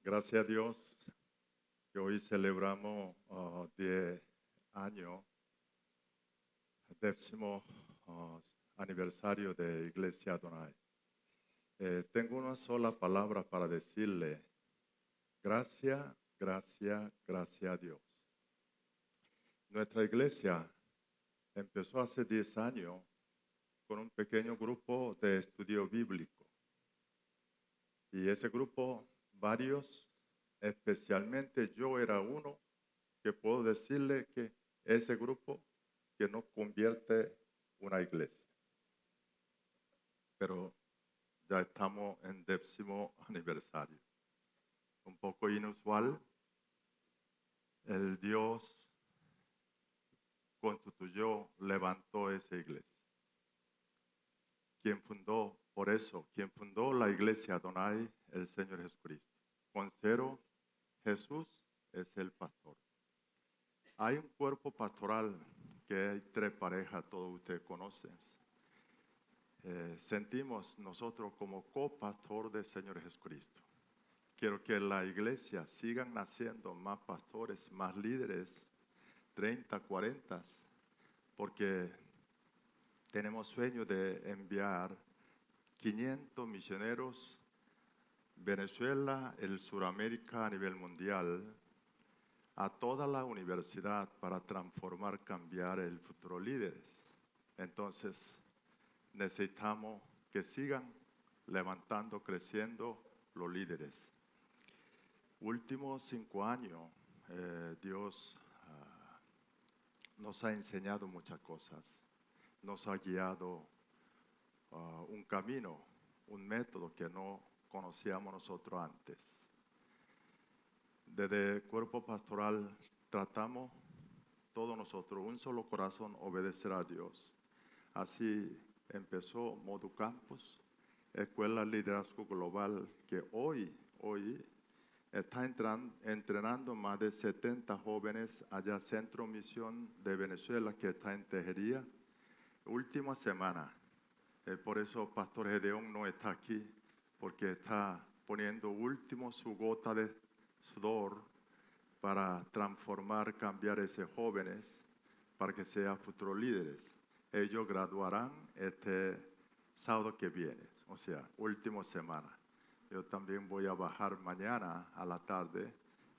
Gracias a Dios que hoy celebramos 10 años, décimo aniversario de Iglesia Adonai. Tengo una sola palabra para decirle: gracias, gracias, gracias a Dios. Nuestra iglesia empezó hace 10 años con un pequeño grupo de estudio bíblico. Y ese grupo, varios, especialmente yo era uno, que puedo decirle que ese grupo que no convierte una iglesia. Pero ya estamos en 10º aniversario. Un poco inusual. El Dios constituyó, levantó esa iglesia. Quien fundó la iglesia Adonai, el Señor Jesucristo. Considero Jesús es el pastor. Hay un cuerpo pastoral que hay 3 parejas, todos ustedes conocen. Sentimos nosotros como copastor del Señor Jesucristo. Quiero que la iglesia sigan naciendo más pastores, más líderes, 30, 40, porque tenemos sueño de enviar 500 misioneros Venezuela, el Suramérica a nivel mundial, a toda la universidad para transformar, cambiar el futuro líderes. Entonces, necesitamos que sigan levantando, creciendo los líderes. Últimos 5 años, Dios nos ha enseñado muchas cosas. Nos ha guiado un camino, un método que no conocíamos nosotros antes. Desde el cuerpo pastoral tratamos todos nosotros, un solo corazón, obedecer a Dios. Así empezó Modu Campus, Escuela Liderazgo Global, que hoy está entrenando más de 70 jóvenes allá Centro Misión de Venezuela, que está en Tejería. Última semana, por eso Pastor Gedeón no está aquí, porque está poniendo último su gota de sudor para transformar, cambiar a esos jóvenes para que sean futuros líderes. Ellos graduarán este sábado que viene, o sea, última semana. Yo también voy a bajar mañana a la tarde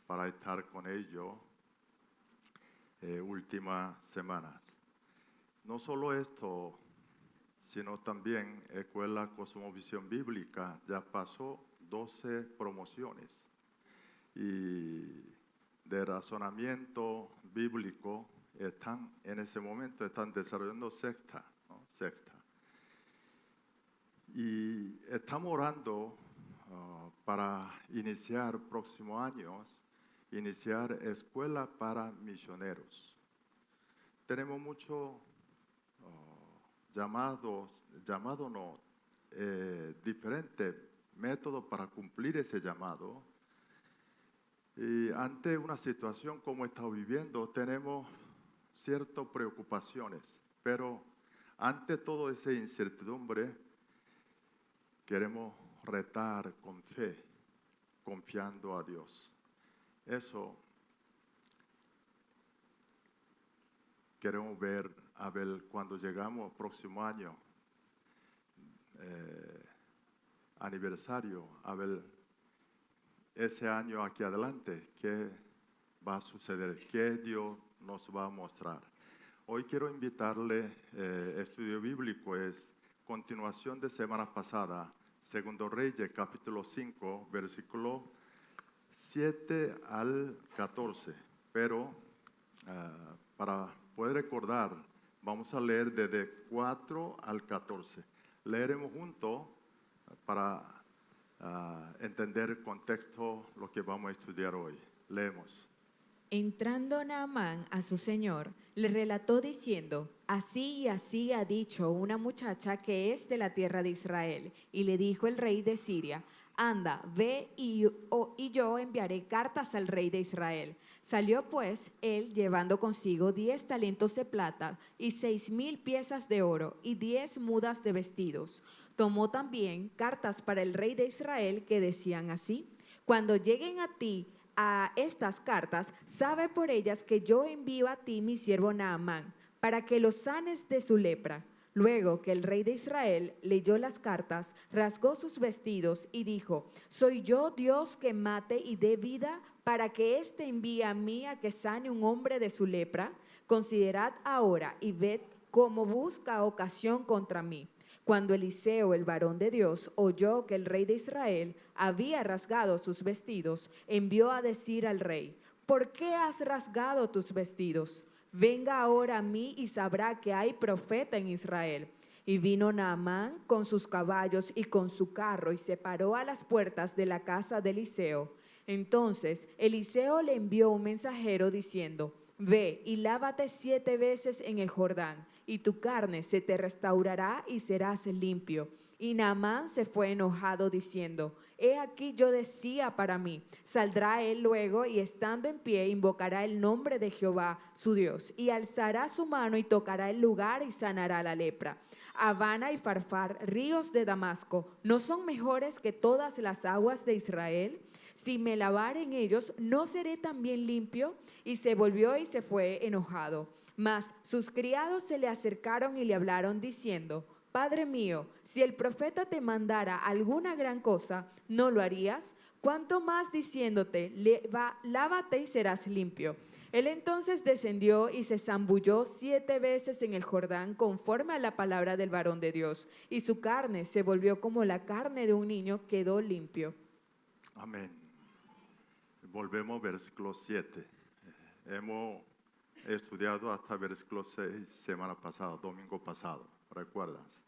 para estar con ellos últimas semanas. No solo esto, sino también Escuela Cosmovisión Bíblica ya pasó 12 promociones y de razonamiento bíblico están en ese momento desarrollando sexta. Y estamos orando para iniciar próximos años, iniciar escuela para misioneros. Tenemos muchos diferentes métodos para cumplir ese llamado. Y ante una situación como estamos viviendo, tenemos ciertas preocupaciones, pero ante toda esa incertidumbre, queremos retar con fe, confiando a Dios. Eso queremos ver cuando llegamos al próximo año, aniversario, a ver ese año aquí adelante, qué va a suceder, qué Dios nos va a mostrar. Hoy quiero invitarle, estudio bíblico es continuación de semana pasada, Segundo Reyes, capítulo 5, versículo 7 al 14. Pero para poder recordar, vamos a leer desde 4 al 14. Leeremos juntos para entender el contexto, lo que vamos a estudiar hoy. Leemos. Entrando Naamán a su señor, le relató diciendo: así y así ha dicho una muchacha que es de la tierra de Israel. Y le dijo el rey de Siria: anda, ve y yo enviaré cartas al rey de Israel. Salió pues él llevando consigo 10 talentos de plata y 6,000 piezas de oro y 10 mudas de vestidos. Tomó también cartas para el rey de Israel que decían así: Cuando lleguen a ti a estas cartas, sabe por ellas que yo envío a ti mi siervo Naamán, para que lo sanes de su lepra. Luego que el rey de Israel leyó las cartas, rasgó sus vestidos y dijo: ¿Soy yo Dios que mate y dé vida para que éste envíe a mí a que sane un hombre de su lepra? Considerad ahora y ved cómo busca ocasión contra mí. Cuando Eliseo, el varón de Dios, oyó que el rey de Israel había rasgado sus vestidos, envió a decir al rey: ¿por qué has rasgado tus vestidos? Venga ahora a mí y sabrá que hay profeta en Israel. Y vino Naamán con sus caballos y con su carro y se paró a las puertas de la casa de Eliseo. Entonces Eliseo le envió un mensajero diciendo: ve y lávate 7 veces en el Jordán, y tu carne se te restaurará y serás limpio. Y Naamán se fue enojado diciendo: he aquí yo decía para mí, saldrá él luego y estando en pie invocará el nombre de Jehová su Dios, y alzará su mano y tocará el lugar y sanará la lepra. Habana y Farfar, ríos de Damasco, ¿no son mejores que todas las aguas de Israel? Si me lavare en ellos, ¿no seré también limpio? Y se volvió y se fue enojado. Mas sus criados se le acercaron y le hablaron diciendo: Padre mío, si el profeta te mandara alguna gran cosa, ¿no lo harías? ¿Cuánto más diciéndote: lávate y serás limpio? Él entonces descendió y se zambulló 7 veces en el Jordán conforme a la palabra del varón de Dios, y su carne se volvió como la carne de un niño, quedó limpio. Amén. Volvemos al versículo 7. Hemos estudiado hasta versículo 6 semana pasada, domingo pasado, ¿recuerdas?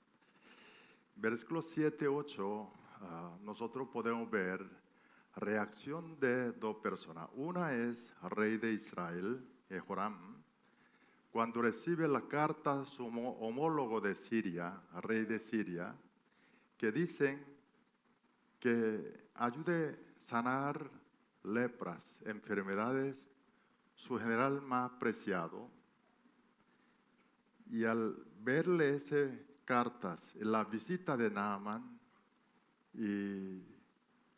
Versículos 7, 8, nosotros podemos ver reacción de 2 personas. Una es el rey de Israel, Joram, cuando recibe la carta su homólogo de Siria, rey de Siria, que dicen que ayude a sanar lepras, enfermedades, su general más preciado. Y al verle esas cartas, la visita de Naamán y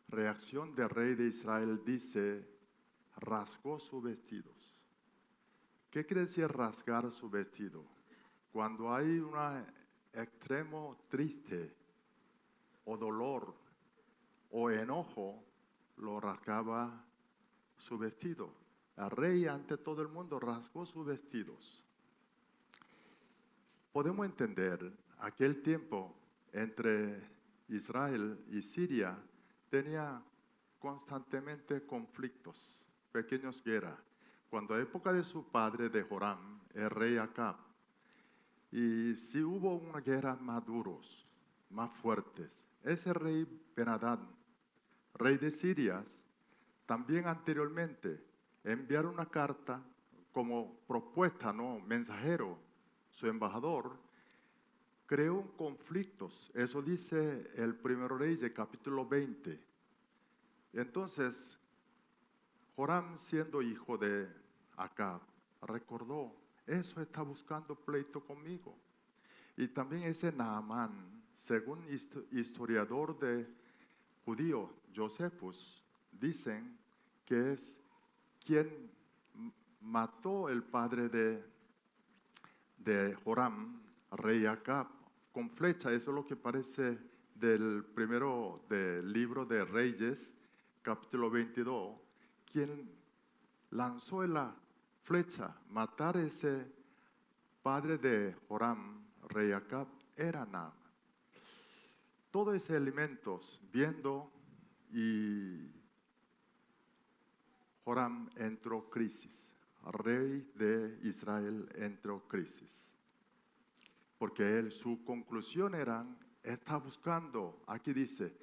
reacción del rey de Israel, dice: rasgó sus vestidos. ¿Qué quiere decir rasgar su vestido? Cuando hay un extremo triste o dolor o enojo, lo rasgaba su vestido. El rey ante todo el mundo rasgó sus vestidos. Podemos entender, aquel tiempo entre Israel y Siria tenía constantemente conflictos, pequeñas guerras. Cuando la época de su padre de Joram, el rey Acab, y si hubo una guerra más duros, más fuertes, ese rey Ben-Hadad, rey de Siria, también anteriormente enviaron una carta como propuesta, no, mensajero, su embajador, creó conflictos. Eso dice el Primero Reyes, capítulo 20. Entonces, Joram, siendo hijo de Acab, recordó: eso está buscando pleito conmigo. Y también ese Naamán, según historiador de judío, Josefus, dicen que es quien mató el padre de Joram, rey Acab, con flecha. Eso es lo que parece del primero del libro de Reyes, capítulo 22, quien lanzó la flecha, matar ese padre de Joram, rey Acab, era Naamán. Todos esos elementos viendo, y Joram entró crisis, rey de Israel entró crisis, porque su conclusión era, está buscando, aquí dice,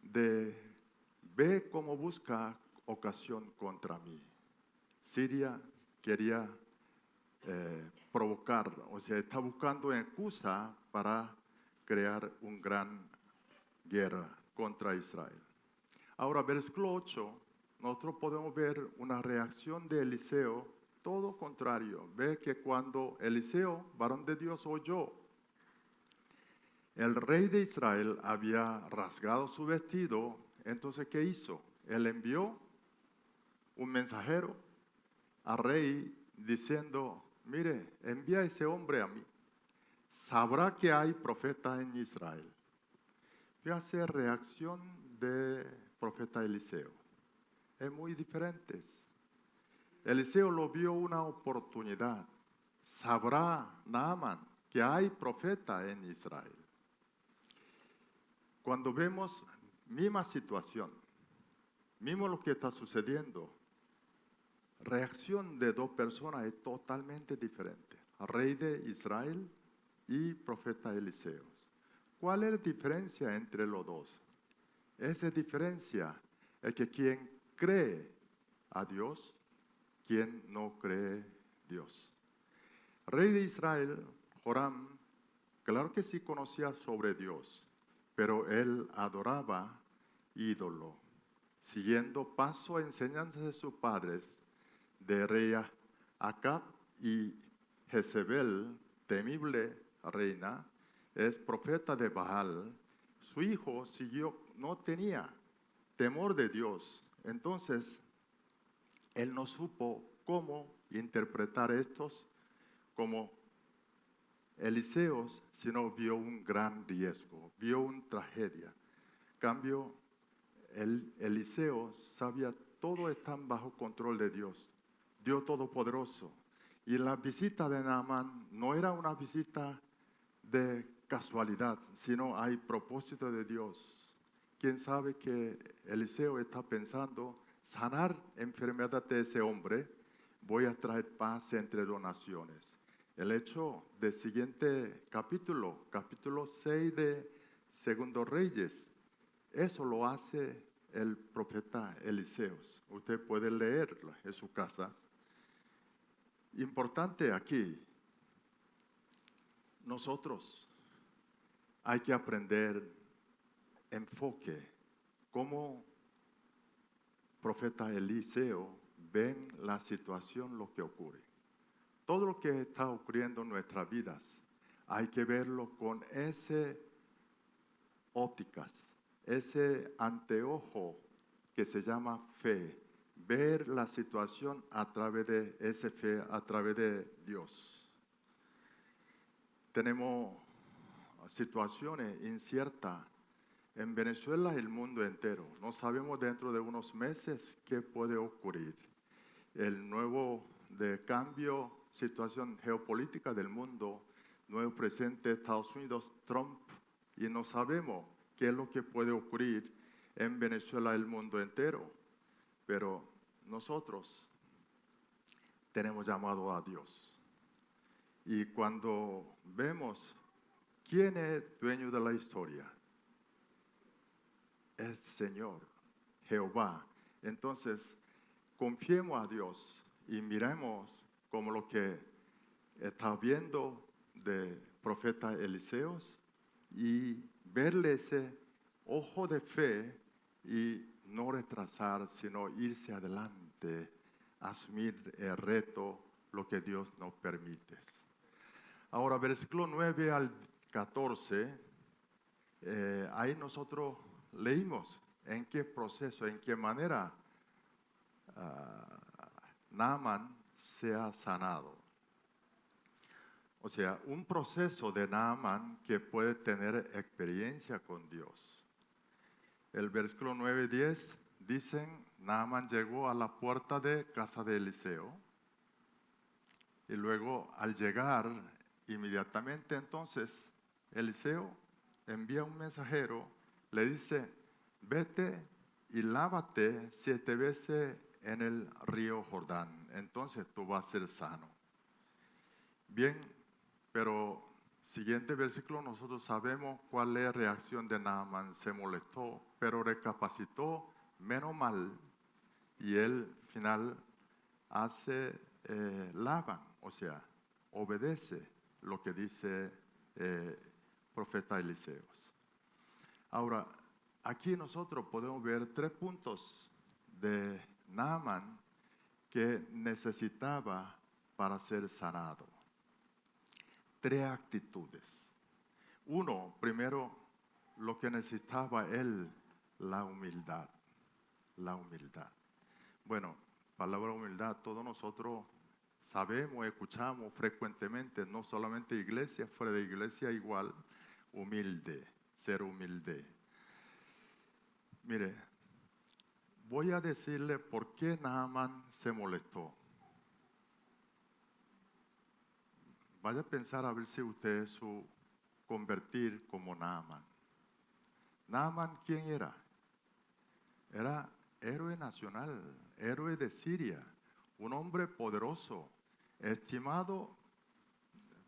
ve cómo busca ocasión contra mí. Siria quería provocar, o sea, está buscando excusa para crear una gran guerra contra Israel. Ahora, versículo 8, nosotros podemos ver una reacción de Eliseo, todo contrario. Ve que cuando Eliseo, varón de Dios, oyó, el rey de Israel había rasgado su vestido, entonces, ¿qué hizo? él envió un mensajero al rey diciendo, mire, envía a ese hombre a mí. Sabrá que hay profeta en Israel. Fíjate, reacción de profeta Eliseo. Es muy diferente. Eliseo lo vio una oportunidad. Sabrá Naamán que hay profeta en Israel. Cuando vemos misma situación, mismo lo que está sucediendo, reacción de dos personas es totalmente diferente. Rey de Israel y profeta Eliseo. ¿Cuál es la diferencia entre los dos? Esa diferencia es que quien cree a Dios, quien no cree Dios. Rey de Israel, Joram, claro que sí conocía sobre Dios, pero él adoraba ídolo, siguiendo paso a enseñanzas de sus padres, de rey Acab y Jezebel, temible reina, es profeta de Baal. Su hijo no tenía temor de Dios. Entonces, él no supo cómo interpretar estos como Eliseos, sino vio un gran riesgo, vio una tragedia. En cambio, Eliseo sabía todo está bajo control de Dios, Dios Todopoderoso. Y la visita de Naamán no era una visita de casualidad, sino hay propósito de Dios. ¿Quién sabe que Eliseo está pensando sanar enfermedad de ese hombre? Voy a traer paz entre dos naciones. El hecho del siguiente capítulo 6 de Segundo Reyes, eso lo hace el profeta Eliseo. Usted puede leerlo en su casa. Importante aquí, nosotros hay que aprender enfoque, cómo profeta Eliseo ven la situación, lo que ocurre. Todo lo que está ocurriendo en nuestras vidas, hay que verlo con ese ópticas, ese anteojo que se llama fe, ver la situación a través de esa fe, a través de Dios. Tenemos situaciones inciertas en Venezuela y el mundo entero. No sabemos dentro de unos meses qué puede ocurrir. El nuevo de cambio, situación geopolítica del mundo, nuevo presidente de Estados Unidos, Trump, y no sabemos qué es lo que puede ocurrir en Venezuela y el mundo entero. Pero nosotros tenemos llamado a Dios. Y cuando vemos quién es dueño de la historia, es Señor, Jehová. Entonces, confiemos a Dios y miremos como lo que está viendo de profeta Eliseo y verle ese ojo de fe y no retrasar, sino irse adelante, asumir el reto, lo que Dios nos permite. Ahora, versículo 9 al 14, ahí nosotros leímos en qué proceso, en qué manera Naamán se ha sanado. O sea, un proceso de Naamán que puede tener experiencia con Dios. El versículo 9 y 10 dicen, Naamán llegó a la puerta de casa de Eliseo y luego al llegar inmediatamente entonces Eliseo envía un mensajero, le dice, vete y lávate 7 veces en el río Jordán, entonces tú vas a ser sano. Bien, pero siguiente versículo nosotros sabemos cuál es la reacción de Naamán. Se molestó, pero recapacitó, menos mal, y él final hace lava, o sea, obedece lo que dice profeta Eliseo. Ahora, aquí nosotros podemos ver 3 puntos de Naamán que necesitaba para ser sanado. 3 actitudes. 1, primero, lo que necesitaba él, la humildad. la humildad. Bueno, palabra humildad, todos nosotros sabemos, escuchamos frecuentemente, no solamente iglesia, fuera de iglesia igual, humilde, ser humilde. Mire, voy a decirle por qué Naamán se molestó. Vaya a pensar a ver si usted su convertir como Naamán. Naamán, ¿quién era? Era héroe nacional, héroe de Siria, un hombre poderoso, estimado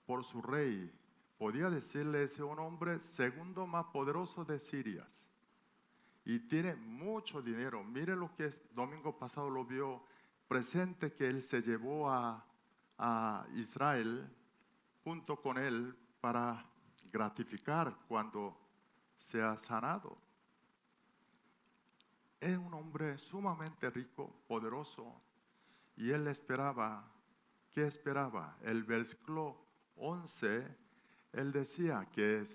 por su rey. Podía decirle, es un hombre segundo más poderoso de Siria. Y tiene mucho dinero. Mire lo que domingo pasado lo vio presente que él se llevó a Israel junto con él para gratificar cuando sea sanado. Es un hombre sumamente rico, poderoso, y él esperaba, ¿qué esperaba? El versículo 11, él decía que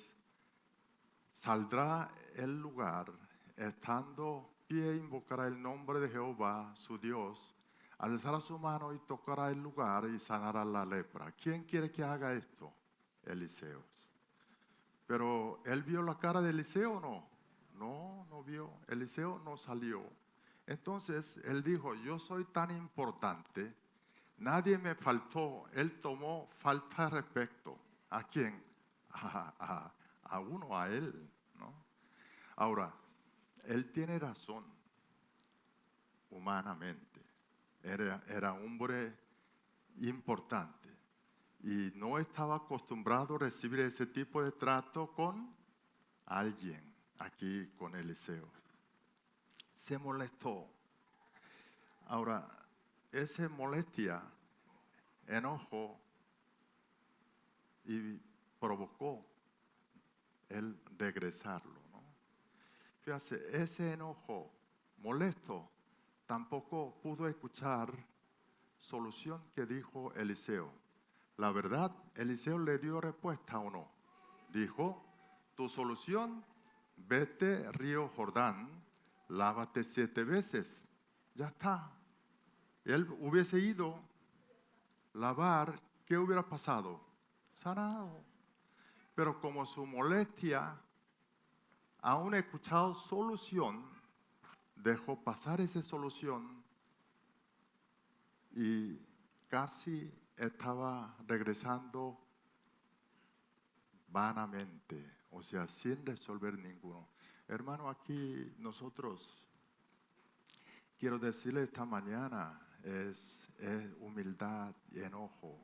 saldrá el lugar, estando pie, invocará el nombre de Jehová, su Dios, alzará su mano y tocará el lugar y sanará la lepra. ¿Quién quiere que haga esto? Eliseo. Pero ¿él vio la cara de Eliseo o no? No vio. Eliseo no salió. Entonces él dijo, yo soy tan importante, nadie me faltó. Él tomó falta de respeto. ¿A quién? A uno, a él, ¿no? Ahora, él tiene razón humanamente. Era un hombre importante y no estaba acostumbrado a recibir ese tipo de trato con alguien, aquí con Eliseo. Se molestó. Ahora, esa molestia, enojo, y provocó el regresarlo, ¿no? Fíjate, ese enojo molesto tampoco pudo escuchar solución que dijo Eliseo. La verdad, Eliseo le dio respuesta o no. Dijo, tu solución, vete río Jordán, lávate 7 veces. Ya está. Él hubiese ido lavar, ¿qué hubiera pasado? Sanado. Pero como su molestia, aún escuchado solución, dejó pasar esa solución y casi estaba regresando vanamente, o sea, sin resolver ninguno. Hermano, aquí nosotros, quiero decirle esta mañana, es humildad y enojo.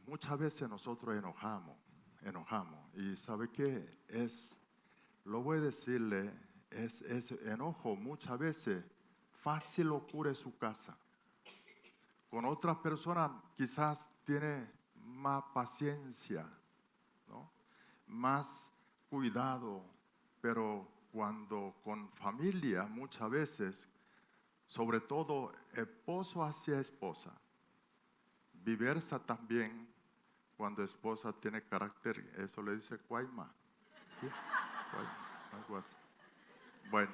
Muchas veces nosotros enojamos, y ¿sabe qué? Lo voy a decirle, es enojo muchas veces fácil ocurre en su casa. Con otras personas quizás tiene más paciencia, ¿no? Más cuidado, pero cuando con familia muchas veces, sobre todo esposo hacia esposa, viceversa también, cuando esposa tiene carácter, eso le dice cuaima, ¿sí? Algo así. Bueno,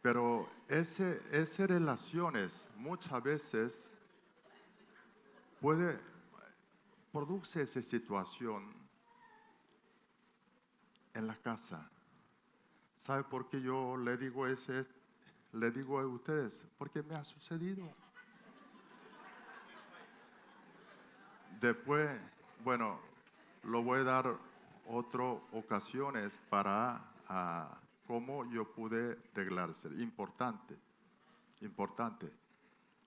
pero esas relaciones muchas veces produce esa situación en la casa. ¿Sabe por qué yo le digo a ustedes? Porque me ha sucedido. Después, bueno, lo voy a dar otras ocasiones para cómo yo pude arreglarse. Importante,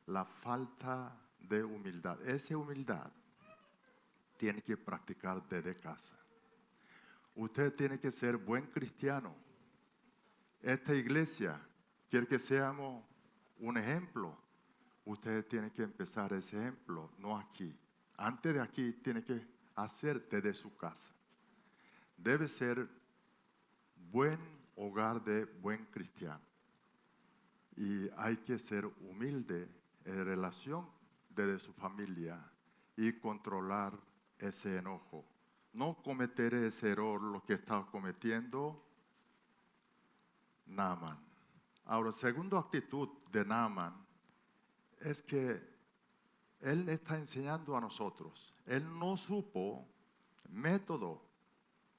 la falta de humildad. Esa humildad tiene que practicar desde casa. Usted tiene que ser buen cristiano. Esta iglesia quiere que seamos un ejemplo. Usted tiene que empezar ese ejemplo, no aquí. Antes de aquí, tiene que hacer desde su casa. Debe ser buen hogar de buen cristiano. Y hay que ser humilde en relación desde su familia y controlar ese enojo. No cometer ese error, lo que está cometiendo Naaman. Ahora, segunda actitud de Naaman es que él está enseñando a nosotros. Él no supo método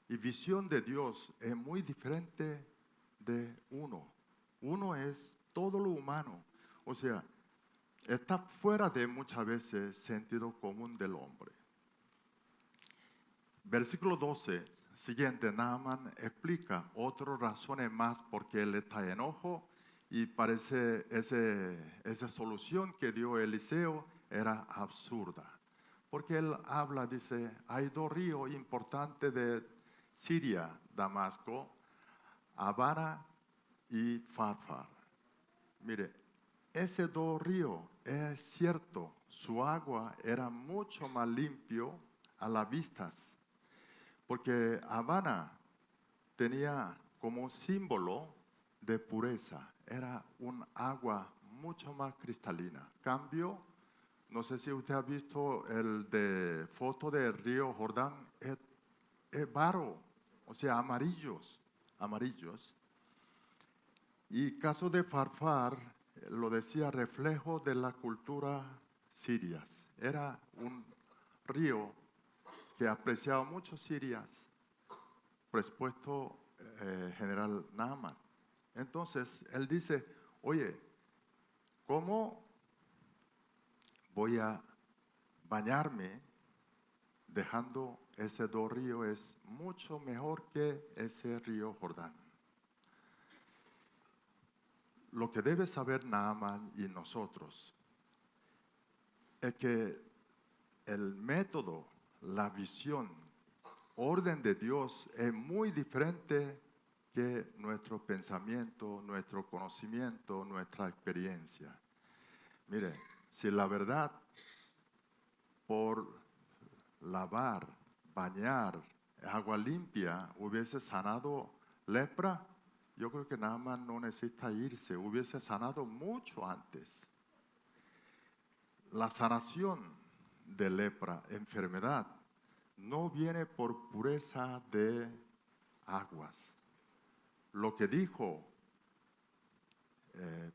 y visión de Dios es muy diferente de uno. Uno es todo lo humano. O sea, está fuera de muchas veces sentido común del hombre. Versículo 12, siguiente, Naaman explica otras razones más por qué él está enojo y parece esa solución que dio Eliseo era absurda. Porque él habla, dice, hay dos ríos importantes de Siria, Damasco, Abana y Farfar. Mire, ese dos ríos, es cierto, su agua era mucho más limpio a las vistas, porque Habana tenía como símbolo de pureza, era un agua mucho más cristalina. Cambio, no sé si usted ha visto el de foto del río Jordán, es barro, o sea, amarillos. Y caso de Farfar, lo decía, reflejo de la cultura siria. Era un río que apreciaba muchos sirias, respuesto general Naaman. Entonces, él dice, oye, ¿cómo voy a bañarme dejando ese dos ríos? Es mucho mejor que ese río Jordán. Lo que debe saber Naaman y nosotros es que el método, la visión, orden de Dios es muy diferente que nuestro pensamiento, nuestro conocimiento, nuestra experiencia. Mire, si la verdad por lavar, bañar, agua limpia hubiese sanado lepra, yo creo que Naaman no necesita irse, hubiese sanado mucho antes. La sanación de lepra, enfermedad, no viene por pureza de aguas. Lo que dijo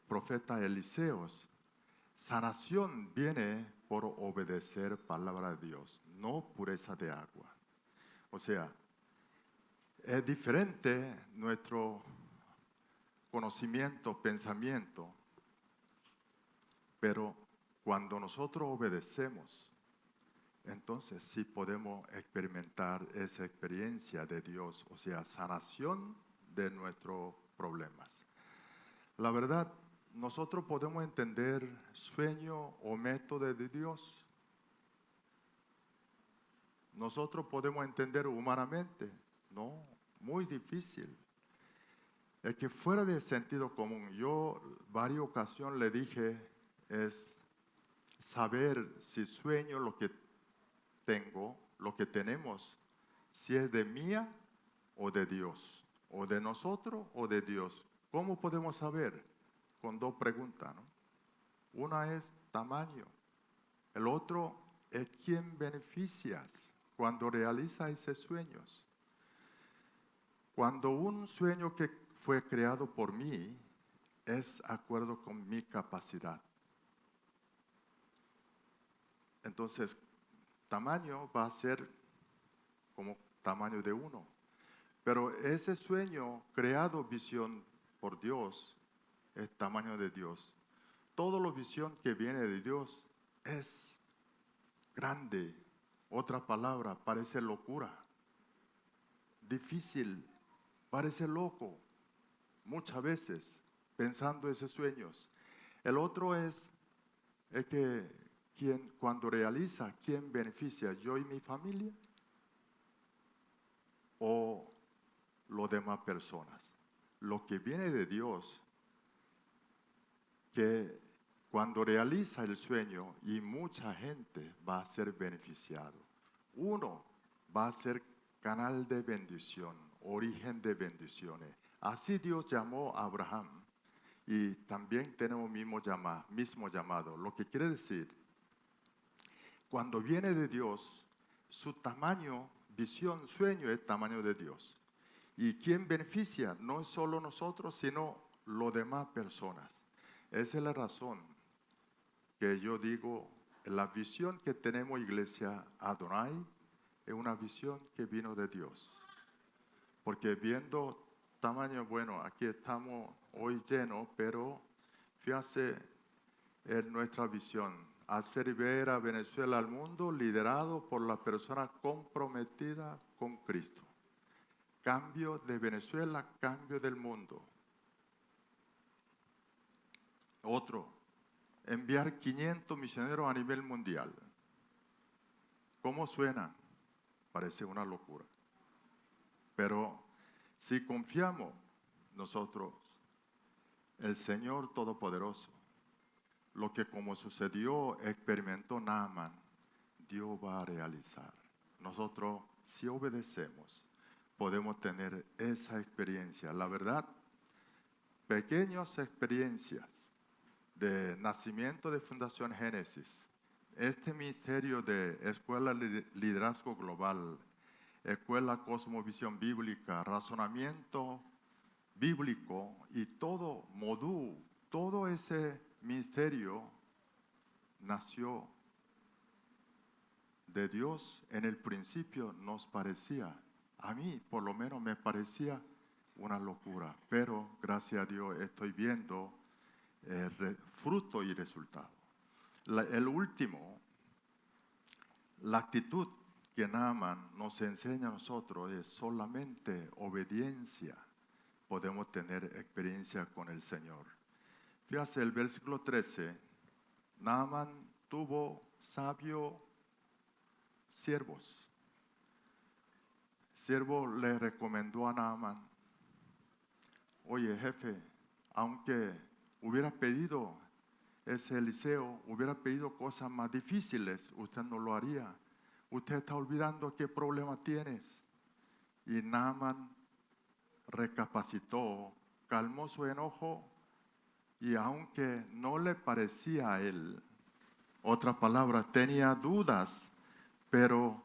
profeta Eliseos, sanación viene por obedecer palabra de Dios, no pureza de agua. O sea, es diferente nuestro conocimiento, pensamiento, pero cuando nosotros obedecemos, entonces sí podemos experimentar esa experiencia de Dios, o sea, sanación de nuestros problemas. La verdad, nosotros podemos entender sueño o método de Dios. Nosotros podemos entender humanamente, no, muy difícil. Es que fuera de sentido común, yo varias ocasiones le dije, es saber si sueño lo que tengo, lo que tenemos, si es de mía o de Dios, o de nosotros o de Dios. ¿Cómo podemos saber? Con dos preguntas, ¿no? Una es tamaño, el otro es quién beneficias cuando realiza esos sueños. Cuando un sueño que fue creado por mí es acuerdo con mi capacidad, entonces tamaño va a ser como tamaño de uno. Pero ese sueño creado visión por Dios es tamaño de Dios. Toda la visión que viene de Dios es grande. Otra palabra, parece locura. Difícil, parece loco. Muchas veces pensando esos sueños. El otro es que cuando realiza, ¿quién beneficia? ¿Yo y mi familia? ¿O las demás personas? Lo que viene de Dios, que cuando realiza el sueño y mucha gente va a ser beneficiado. Uno va a ser canal de bendición, origen de bendiciones. Así Dios llamó a Abraham y también tenemos mismo llamado. Lo que quiere decir, cuando viene de Dios, su tamaño, visión, sueño es tamaño de Dios. ¿Y quién beneficia? No es solo nosotros, sino las demás personas. Esa es la razón que yo digo, la visión que tenemos Iglesia Adonai es una visión que vino de Dios. Porque viendo tamaño, bueno, aquí estamos hoy llenos, pero fíjense en nuestra visión, hacer ver a Venezuela al mundo liderado por la persona comprometida con Cristo. Cambio de Venezuela, cambio del mundo. Otro, enviar 500 misioneros a nivel mundial. ¿Cómo suena? Parece una locura. Pero si confiamos nosotros, el Señor Todopoderoso, lo que como sucedió, experimentó Naaman, Dios va a realizar. Nosotros, si obedecemos, podemos tener esa experiencia. La verdad, pequeñas experiencias de nacimiento de Fundación Génesis, este ministerio de Escuela Liderazgo Global, Escuela Cosmovisión Bíblica, Razonamiento Bíblico y todo Modú, todo ese ministerio nació de Dios. En el principio nos parecía, a mí por lo menos me parecía una locura, pero gracias a Dios estoy viendo fruto y resultado. El último, la actitud que Naaman nos enseña a nosotros es solamente obediencia. Podemos tener experiencia con el Señor. Fíjate el versículo 13, Naaman tuvo sabios siervos. Siervo le recomendó a Naaman, oye jefe, aunque hubiera pedido ese Eliseo, hubiera pedido cosas más difíciles, usted no lo haría. Usted está olvidando qué problema tienes. Y Naaman recapacitó, calmó su enojo y aunque no le parecía a él, otra palabra, tenía dudas, pero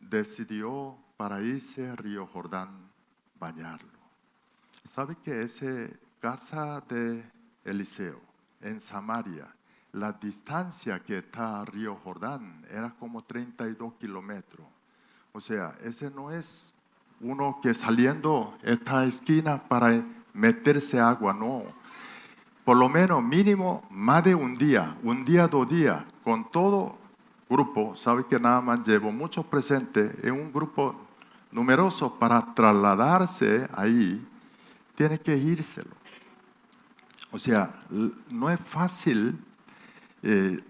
decidió para irse al río Jordán bañarlo. ¿Sabe que esa casa de Eliseo en Samaria, la distancia que está al río Jordán era como 32 kilómetros? O sea, ese no es uno que saliendo esta esquina para meterse agua, no. Por lo menos mínimo más de un día, 2 días, con todo grupo. Sabe que Naaman llevó muchos presentes en un grupo numeroso para trasladarse ahí, tiene que írselo. O sea, no es fácil,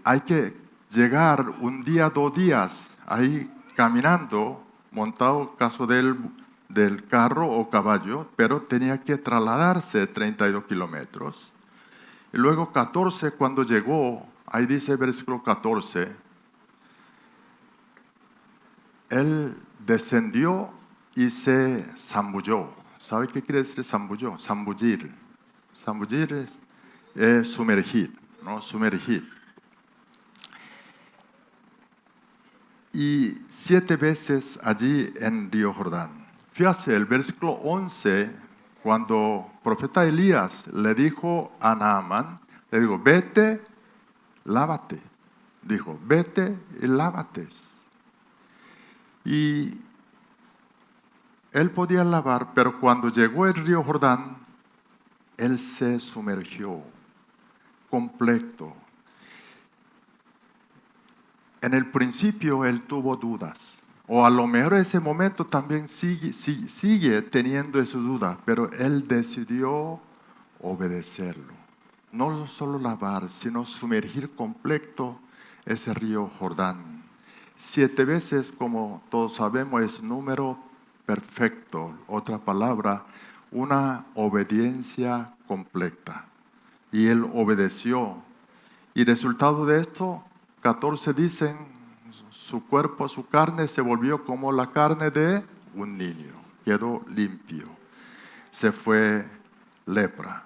hay que llegar un día, 2 días ahí caminando, montado caso del carro o caballo, pero tenía que trasladarse 32 kilómetros. Y luego 14, cuando llegó, ahí dice el versículo 14, él descendió y se zambulló. ¿Sabe qué quiere decir zambulló? Zambullir. Zambullir es sumergir, ¿no? Sumergir. Y 7 veces allí en río Jordán. Fíjate, el versículo 11, cuando el profeta Elías le dijo a Naaman, le dijo, vete, lávate. Dijo, vete y lávate. Y él podía lavar, pero cuando llegó el río Jordán, él se sumergió completo. En el principio él tuvo dudas, o a lo mejor en ese momento también sigue teniendo esa duda, pero él decidió obedecerlo. No solo lavar, sino sumergir completo ese río Jordán. 7 veces, como todos sabemos, es número perfecto. Otra palabra, una obediencia completa. Y él obedeció. Y resultado de esto, 14 dicen, su cuerpo, su carne se volvió como la carne de un niño. Quedó limpio. Se fue lepra.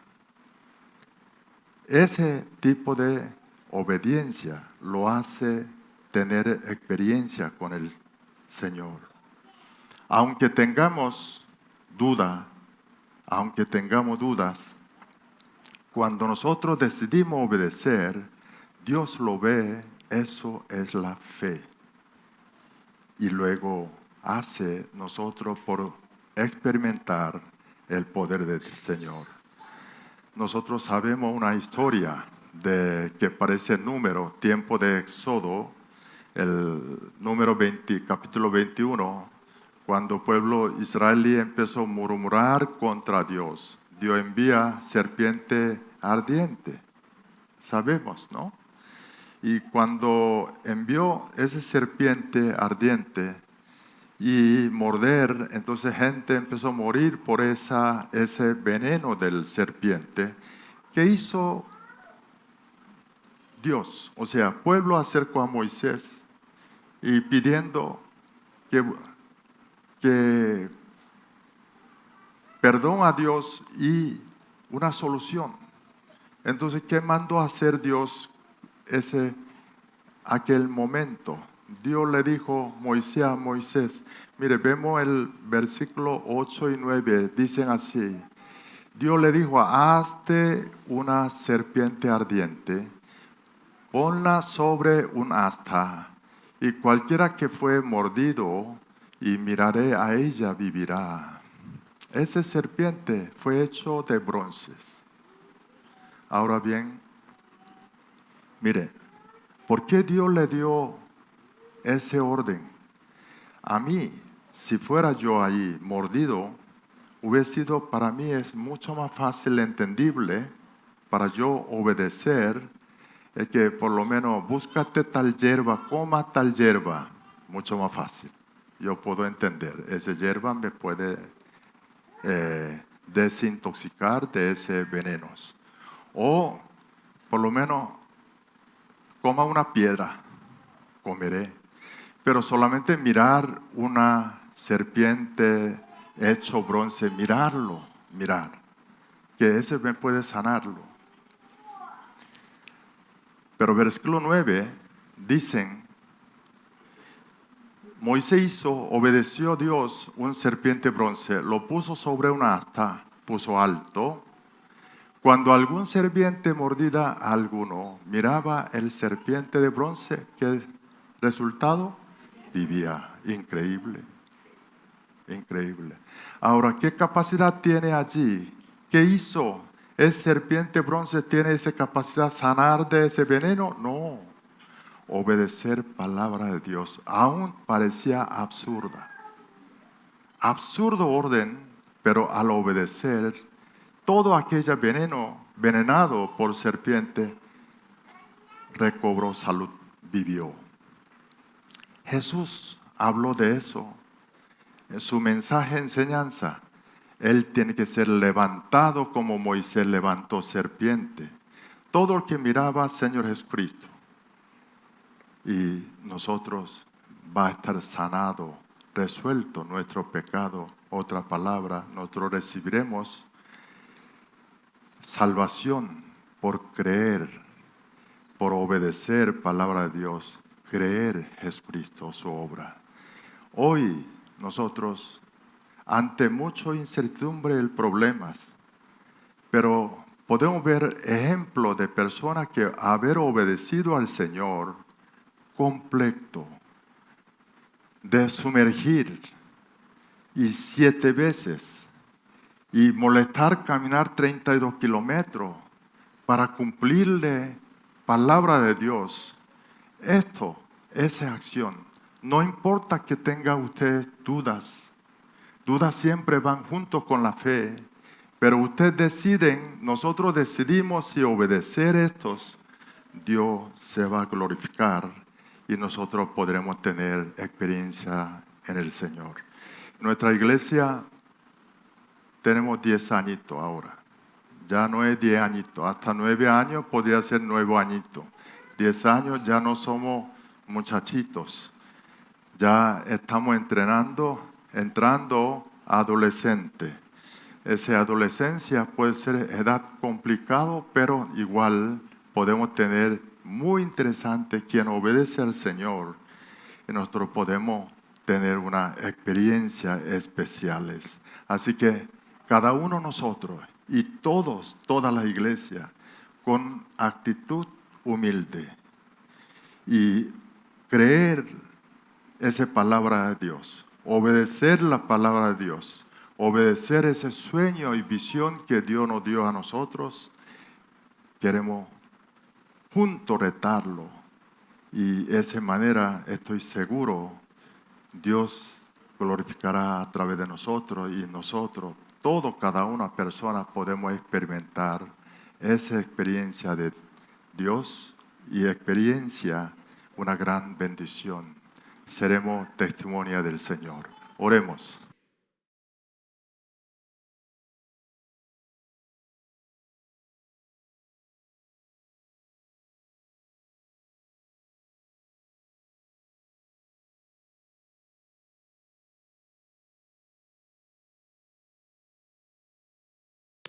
Ese tipo de obediencia lo hace tener experiencia con el Señor. Aunque tengamos duda, aunque tengamos dudas, cuando nosotros decidimos obedecer, Dios lo ve, eso es la fe. Y luego hace nosotros por experimentar el poder del Señor. Nosotros sabemos una historia que parece número, tiempo de Éxodo, el número 20, capítulo 21, cuando el pueblo israelí empezó a murmurar contra Dios. Dios envía serpiente ardiente, sabemos, ¿no? Y cuando envió esa serpiente ardiente y morder, entonces gente empezó a morir por ese veneno del serpiente. ¿Qué hizo Dios? O sea, el pueblo acercó a Moisés y pidiendo que perdón a Dios y una solución. Entonces, ¿qué mandó a hacer Dios aquel momento? Dios le dijo a Moisés, mire, vemos el versículo 8 y 9, dicen así. Dios le dijo, hazte una serpiente ardiente, ponla sobre un asta, y cualquiera que fue mordido y miraré a ella vivirá. Ese serpiente fue hecho de bronces. Ahora bien, mire, ¿por qué Dios le dio ese orden? A mí, si fuera yo ahí mordido, hubiera sido, para mí es mucho más fácil, entendible, para yo obedecer, que por lo menos búscate tal hierba, coma tal hierba, mucho más fácil. Yo puedo entender, esa hierba me puede desintoxicar de ese venenos. O por lo menos coma una piedra, comeré. Pero solamente mirar una serpiente hecho bronce, mirar, que ese me puede sanarlo. Pero versículo 9 dicen, Moisés obedeció a Dios un serpiente bronce, lo puso sobre una asta, puso alto. Cuando algún serpiente mordida a alguno, miraba el serpiente de bronce, ¿qué resultado? Vivía. Increíble, increíble. Ahora, ¿qué capacidad tiene allí? ¿Qué hizo? ¿El serpiente bronce tiene esa capacidad de sanar de ese veneno? No. Obedecer palabra de Dios aún parecía absurda. Absurdo orden, pero al obedecer, todo aquel venenado por serpiente recobró salud, vivió. Jesús habló de eso en su mensaje enseñanza. Él tiene que ser levantado como Moisés levantó serpiente. Todo el que miraba al Señor Jesucristo y nosotros va a estar sanado, resuelto nuestro pecado. Otra palabra, nosotros recibiremos salvación por creer, por obedecer palabra de Dios, creer Jesucristo, su obra. Hoy nosotros, ante mucha incertidumbre y problemas, pero podemos ver ejemplos de personas que haber obedecido al Señor completo, de sumergir y 7 veces y molestar caminar 32 kilómetros para cumplirle palabra de Dios. Esto, esa acción, no importa que tenga usted dudas siempre van junto con la fe, pero ustedes deciden, nosotros decidimos si obedecer estos, Dios se va a glorificar y nosotros podremos tener experiencia en el Señor. Nuestra iglesia tenemos 10 añitos ahora. Ya no es 10 añitos. Hasta 9 años podría ser 9 añitos. 10 años ya no somos muchachitos. Ya estamos entrando a adolescente. Esa adolescencia puede ser edad complicado, pero igual podemos tener muy interesante quien obedece al Señor. Y nosotros podemos tener una experiencia especiales. Así que cada uno de nosotros y todos, toda la iglesia, con actitud humilde y creer esa palabra de Dios, obedecer la palabra de Dios, obedecer ese sueño y visión que Dios nos dio a nosotros, queremos juntos retarlo. Y de esa manera estoy seguro, Dios glorificará a través de nosotros y nosotros, cada una persona podemos experimentar esa experiencia de Dios y experiencia una gran bendición. Seremos testimonio del Señor. Oremos.